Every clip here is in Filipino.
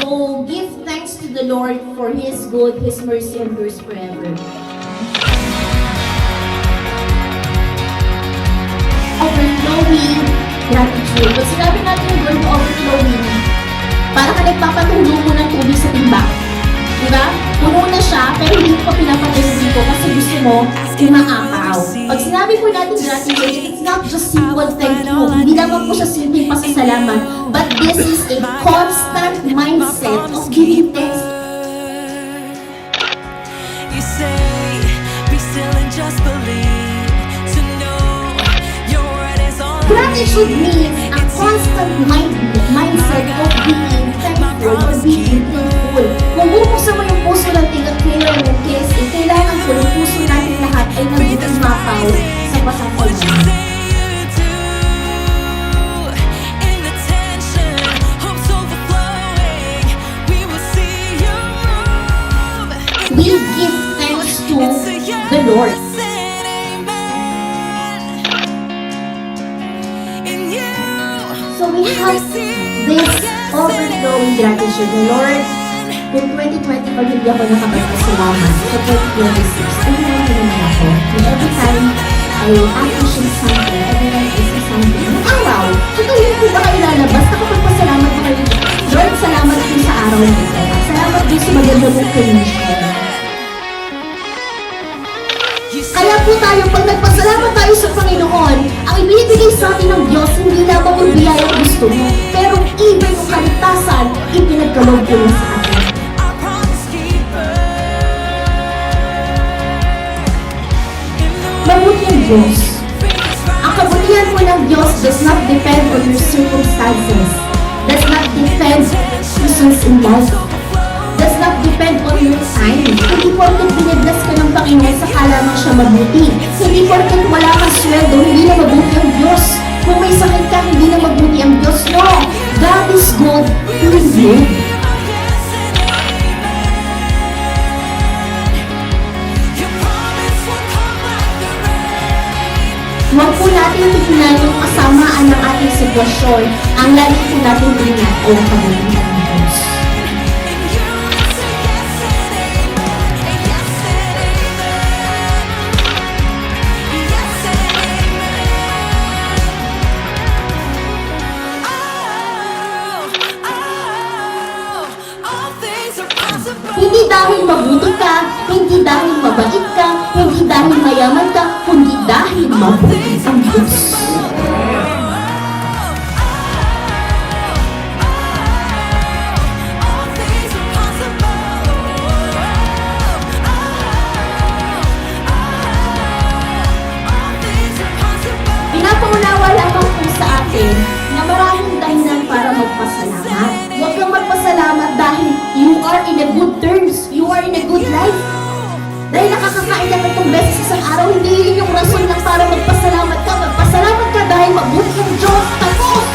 So, give thanks to the Lord for His good, His mercy endures forever. Overflowing gratitude. Pag sinabi natin yung word overflowing, para ka nagpapatulo mo ng tubig sa timba. Diba? Puno na siya, pero hindi ko pa pinapatuloy dito kasi gusto mo umaapaw. Pag sinabi po natin gratitude, it's not just simple thank you. Hindi lamang po siya simpleng pasasalamat, but this is a constant mindset of giving thanks. You say, be still and just believe. To know your word is all I Gratitude need. means a constant mindset of being thankful or being thankful. Kung bubuksan mo yung puso natin at kailangan ng kiss, kailangan ko yung puso natin lahat ay nagiging mapaw sa pasasalamat. We give thanks to the Lord. So we have this overflowing gratitude. The Lord, kung 2020 pag hindi ako nakapagpasalamat, sa 2026, ay naman ako. And every time I appreciate something, every time I see something, ang araw, ito yung po ba kayo lalabas, nakapagpasalamat ko kayo. Lord, salamat po sa araw nito. Salamat po sa maganda mong connection. Kaya po tayo, pag nagpasalamat tayo sa Panginoon, ang ibinibigay sa atin ng Diyos, hindi lamang ang biyaya ang gusto mo, pero even yung kaligtasan, ipinagkaloob ko na sa atin. Mabuti ang Diyos. Ang kabutihan mo ng Diyos does not depend on your circumstances, does not depend reasons in life, does not depend on your time. Hindi porket biniblas ka ng Panginoon sa lamang siya mabuti. Hindi porket wala kang sweldo, hindi na mabuti ang Diyos. Kung may sakit ka, hindi na mabuti ang Diyos. No! God is good to you. Huwag po natin tignan yung kasamaan ng ating sitwasyon. Ang lagi po natin tingnan ay ang kabutihan ng Diyos. Hindi dahil mabuti ka, hindi dahil mabait ka, hindi dahil mayaman ka, kundi dahil mabuti ang Diyos. Pinapaunawa lamang po sa atin na maraming dahilan para magpasalamat. Huwag kang magpasalamat dahil you are in a good terms, you are in a good life. Dahil nakakakain ka itong beses isang araw, hindi yun yung rason lang para magpasalamat ka. Magpasalamat ka dahil mabuti ang Diyos. Tapos!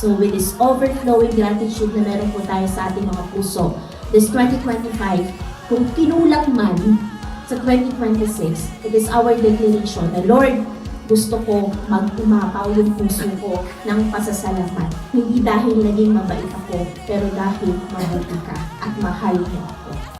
So with this overflowing gratitude na meron po tayo sa ating mga puso, this 2025, kung kinulang man sa 2026, it is our declaration na Lord, gusto ko mag-umapaw yung puso ko ng pasasalamat. Hindi dahil naging mabait ako, pero dahil mabuti ka at mahal mo ako.